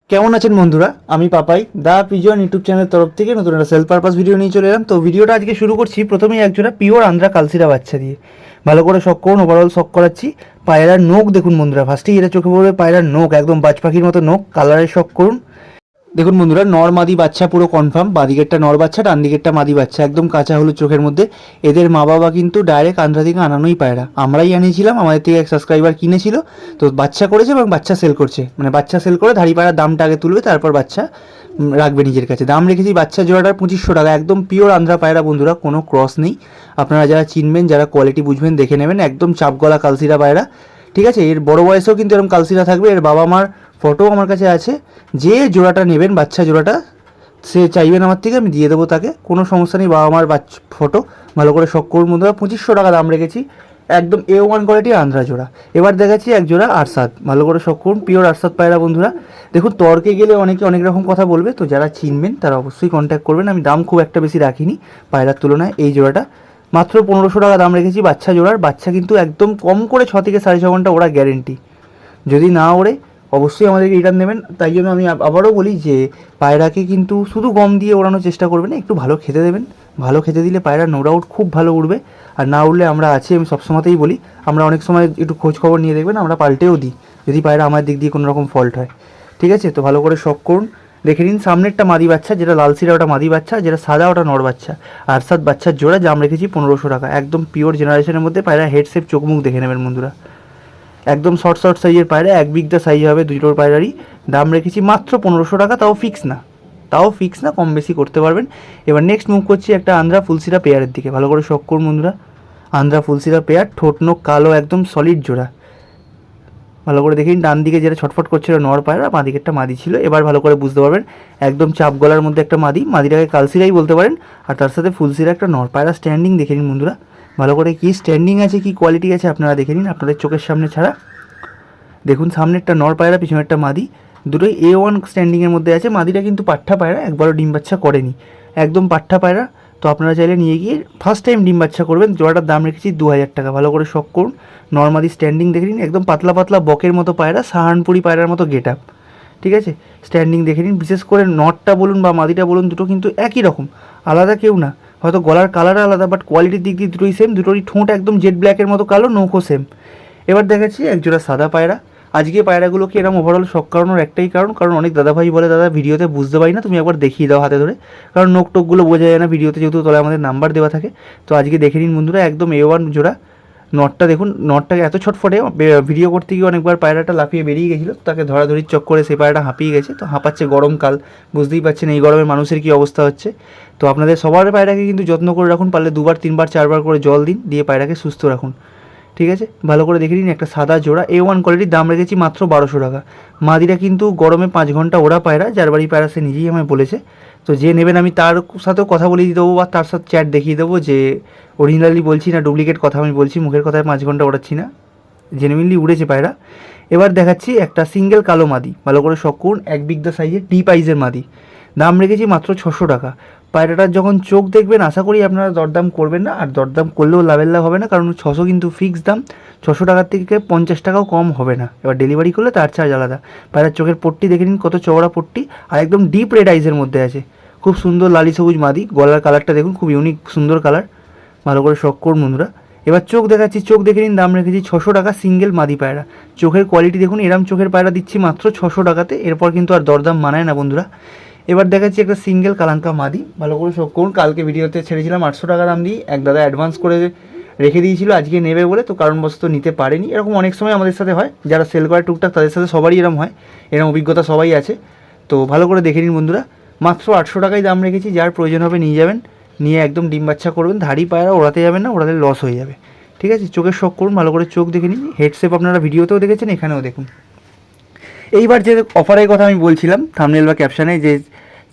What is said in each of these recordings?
কেমন আছেন বন্ধুরা? আমি পাপাই দা পিজন ইউটিউব চ্যানেলের তরফ থেকে নতুন একটা সেলফ পারপাস ভিডিও নিয়ে চলে এলাম। তো ভিডিওটা আজকে শুরু করছি প্রথমেই একজোড়া পিওর আন্ধ্রা কালসিরা বাচ্চা দিয়ে। ভালো করে শক করুন, ওভারঅল শক করাচ্ছি। পায়রার নোক দেখুন বন্ধুরা, ফার্স্টেই এটা চোখে পড়বে পায়রার নোক, একদম বাজ পাখির মতো নোক, কালারে শক করুন। দেখুন বন্ধুরা, নর মাদি বাচ্চা পুরো কনফার্ম। বাঁদিকেরটা নর বাচ্চা, ডান দিকেরটা মাদি বাচ্চা, একদম কাঁচা হলুদ চোখের মধ্যে। এদের মা বাবা কিন্তু ডাইরেক্ট আন্ধ্রা থেকে আনানোই পায়রা, আমরাই আনিয়েছিলাম, আমাদের থেকে এক সাবস্ক্রাইবার কিনেছিল। তো বাচ্চা করেছে এবং বাচ্চা সেল করছে, মানে বাচ্চা সেল করে ধাড়ি পায়রার দামটা আগে তুলবে, তারপর বাচ্চা রাখবে নিজের কাছে। দাম রেখেছি বাচ্চা জোড়াটার 2500 টাকা, একদম পিওর আন্ধ্রা পায়রা বন্ধুরা, কোনো ক্রস নেই। আপনারা যারা চিনবেন, যারা কোয়ালিটি বুঝবেন, দেখে নেবেন, একদম চাপগলা কালসিরা পায়রা। ঠিক আছে, এর বড় বয়সেও কিন্তু এরকম কালসিরা থাকবে। এর বাবা মার ফটো আমার কাছে আছে। যে জোড়াটা নেবেন, বাচ্চা জোড়াটা, সে চাইবেন আমার থেকে, আমি দিয়ে দেবো তাকে, কোনো সমস্যা নেই। বাবা মার ফটো ভালো করে শখ করুন বন্ধুরা। 2500 টাকা দাম রেখেছি, একদম A1 কোয়ালিটি আন্ধ্রা জোড়া। এবার দেখাচ্ছি এক জোড়া আরসাদ, ভালো করে শখ করুন, পিওর আরসাদ পায়রা বন্ধুরা। দেখুন, তর্কে গেলে অনেকে অনেক রকম কথা বলবে, তো যারা চিনবেন তারা অবশ্যই কন্ট্যাক্ট করবেন। আমি দাম খুব একটা বেশি রাখিনি পায়রার তুলনায়। এই জোড়াটা মাত্র 1500 টাকা দাম রেখেছি বাচ্চা জোড়ার। বাচ্চা কিন্তু একদম কম করে 6 থেকে 6.5 ঘন্টা ওরা গ্যারেন্টি। যদি না ওড়ে অবশ্যই আমাদেরকে রিটার্ন দেবেন। তাই জন্য আমি আবারও বলি যে পায়রাকে কিন্তু শুধু গম দিয়ে ওড়ানোর চেষ্টা করবেন না, একটু ভালো খেতে দেবেন। ভালো খেতে দিলে পায়রা নো ডাউট খুব ভালো উড়বে। আর না উড়লে আমরা আছি, আমি সবসময়তেই বলি, আমরা অনেক সময় একটু খোঁজ খবর নিয়ে দেখবেন, আমরা পাল্টেও দিই যদি পায়রা আমার দিক দিয়ে কোনো রকম ফল্ট হয়। ঠিক আছে, তো ভালো করে শখ করুন। দেখে নিন, সামনেরটা মাদি বাচ্চা, যেটা লাল সিরা ওটা মাদি বাচ্চা, যেটা সাদা ওটা নর বাচ্চা। আর 7 বাচ্চার জোড়া, দাম রেখেছি 1500 টাকা, একদম পিওর জেনারেশনের মধ্যে। পায়রা হেড শেপ, চোখ মুখ দেখে নেবেন বন্ধুরা, একদম শর্ট শর্ট সাইজের পায়রা, 1 বিঘা সাইজ হবে দুটোর পায়রারই। দাম রেখেছি মাত্র 1500 টাকা, তাও ফিক্স না, কম বেশি করতে পারবেন। এবার নেক্সট মুভ করছি একটা আন্ধ্রা ফুলসিরা পেয়ারের দিকে। ভালো করে শখ করুন বন্ধুরা, আন্ধ্রা ফুলসিরা পেয়ার, ঠোঁট নোক কালো, একদম সলিড জোড়া। ভালো করে দেখিন, ডান দিকে যেটা ছটফট করছিল নর পায়রা, বাঁ দিকেরটা মাদি ছিল। এবার ভালো করে বুঝতে পারবেন, একদম চাপ গলার মধ্যে একটা মাদি, মাদিটাকে কালসিরাই বলতে পারেন। আর তার সাথে ফুলসিরা একটা নর পায়রা। স্ট্যান্ডিং দেখে নিন বন্ধুরা, ভালো করে কী স্ট্যান্ডিং আছে, কী কোয়ালিটি আছে আপনারা দেখে নিন আপনাদের চোখের সামনে ছাড়া। দেখুন, সামনেরটা নর পায়রা, পিছনেরটা মাদি, দুটোই A1 স্ট্যান্ডিংয়ের মধ্যে আছে। মাদিটা কিন্তু পাঠা পায়রা, একবারও ডিম বাচ্চা করেনি, একদম পাঠা পায়রা। তো আপনারা চাইলে নিয়ে গিয়ে ফার্স্ট টাইম ডিম বাচ্চা করবেন। জোড়াটার দাম রেখেছি 2000 টাকা। ভালো করে শখ করুন। নর্মাদি স্ট্যান্ডিং দেখে নিন, একদম পাতলা পাতলা বকের মতো পায়রা, সাহারনপুরি পায়রার মতো গেট আপ। ঠিক আছে, স্ট্যান্ডিং দেখে নিন। বিশেষ করে নটটা বলুন বা মাদিটা বলুন, দুটো কিন্তু একই রকম, আলাদা কেউ না। হয়তো গলার কালার আলাদা, বাট কোয়ালিটির দিক দিয়ে দুটোই সেম। দুটোরই ঠোঁট একদম জেড ব্ল্যাকের মতো কালো, নৌকো সেম। এবার দেখাচ্ছি একজোড়া সাদা পায়রা। আজকে পায়রাগুলোকে এরকম ওভারঅল শখ করানোর একটাই কারণ অনেক দাদাভাই বলে, দাদা ভিডিওতে বুঝতে পারি না, তুমি একবার দেখিয়ে দাও হাতে ধরে, কারণ নোক টোকগুলো বোঝা যায় না ভিডিওতে, যেহেতু তলায় আমাদের নাম্বার দেওয়া থাকে। তো আজকে দেখে নিন বন্ধুরা, একদম A1 জোড়া। নটটা দেখুন, নটটাকে এত ছটফটে, ভিডিও করতে গিয়ে অনেকবার পায়রাটা লাফিয়ে বেরিয়ে গেছিলো, তাকে ধরাধরির চক্করে সেই পায়রাটা হাঁপিয়ে গেছে। তো হাঁপাচ্ছে, গরমকাল বুঝতেই পারছেন, এই গরমে মানুষের কী অবস্থা হচ্ছে। তো আপনাদের সবার পায়রাকে কিন্তু যত্ন করে রাখুন, পারলে 2বার 3বার 4বার করে জল দিন, দিয়ে পায়রাকে সুস্থ রাখুন। ঠিক আছে, ভালো করে দেখে নিন, একটা সাদা জোড়া A1 কোয়ালিটির, দাম রেখেছি মাত্র 1200 টাকা। মাদিরা কিন্তু গরমে 5 ঘন্টা ওরা পায়রা, যার বাড়ি পায়রা সে নিজেই আমায় বলেছে। তো যে নেবেন আমি তার সাথেও কথা বলিয়ে দেবো, বা তার সাথে চ্যাট দেখিয়ে দেবো যে অরিজিনালি বলছি না ডুপ্লিকেট কথা আমি বলছি, মুখের কথায় 5 ঘন্টা ওড়াচ্ছি না, জেনুইনলি উড়েছে পায়রা। এবার দেখাচ্ছি একটা সিঙ্গেল কালো মাদি, ভালো করে শখ করুন, 1 বিঘা সাইজের ডিপ আইজের মাদি। দাম রেখেছি মাত্র 600 টাকা। পায়রাটার যখন চোখ দেখবেন, আশা করি আপনারা দরদাম করবেন না, আর দরদাম করলেও লাভের লাভ হবে না, কারণ 600 কিন্তু ফিক্স দাম। 600 টাকার থেকে 50 টাকাও কম হবে না। এবার ডেলিভারি করলে তার চার্জ আলাদা। পায়রার চোখের পট্টি দেখে নিন, কত চওড়া পট্টি, আর একদম ডিপ রেড আইজের মধ্যে আছে। খুব সুন্দর লালি সবুজ মাদি। গলার কালারটা দেখুন, খুব ইউনিক সুন্দর কালার। ভালো করে শখ করুন বন্ধুরা। এবার চোখ দেখাচ্ছি, চোখ দেখে নিন, দাম রেখেছি 600 টাকা, সিঙ্গেল মাদি পায়রা। চোখের কোয়ালিটি দেখুন, এরম চোখের পায়রা দিচ্ছি মাত্র 600 টাকাতে, এরপর কিন্তু আর দরদাম মানায় না বন্ধুরা। এবার দেখাচ্ছি একটা সিঙ্গেল কালাঙ্কা মাদি, ভালো করে শখ করুন। কালকে ভিডিওতে ছেড়েছিলাম 800 টাকা দাম দিয়ে, এক দাদা অ্যাডভান্স করে রেখে দিয়েছিল আজকে নেবে বলে, তো কারণবশত নিতে পারেনি। এরকম অনেক সময় আমাদের সাথে হয়, যারা সেল করে টুকটাক তাদের সাথে সবারই এরকম হয়, এরকম অভিজ্ঞতা সবাই আছে। তো ভালো করে দেখে নিন বন্ধুরা, মাত্র 800 টাকায় দাম রেখেছি। যার প্রয়োজন হবে নিয়ে যাবেন, নিয়ে একদম ডিম বাচ্চা করবেন। ধাড়ি পায়রা ওড়াতে যাবেন না, ওড়াতে লস হয়ে যাবে। ঠিক আছে, চোখের শখ করুন, ভালো করে চোখ দেখে নিন। হেডশেপ আপনারা ভিডিওতেও দেখেছেন, এখানেও দেখুন। এইবার যে অফারের কথা আমি বলছিলাম থাম্বনেল বা ক্যাপশানে, যে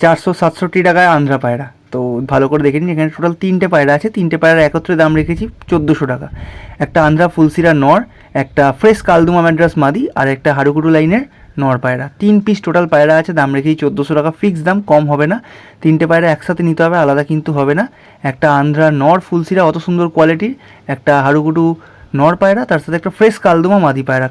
467 টাকায় আন্ধ্রা পায়রা, তো ভালো করে দেখে নিন, এখানে টোটাল 3টে পায়রা আছে। 3টে পায়রা একত্রে দাম রেখেছি 1400 টাকা। একটা আন্ধ্রা ফুলসিরা নর, একটা ফ্রেশ কালদুমা ম্যাড্রাস মাদি, আর একটা হাড়ুকুটু লাইনের নর পায়রা। 3 পিস টোটাল পায়রা আছে, দাম রেখেছি 1400 টাকা, ফিক্স দাম, কম হবে না। 3টে পায়রা একসাথে নিতে হবে, আলাদা কিন্তু হবে না। একটা আন্ধ্রা নর ফুলসিরা অত সুন্দর কোয়ালিটির, একটা হাড়ুকুটু নর পায়রা, তার সাথে একটা ফ্রেশ কালদুমা মাদি পায়রা।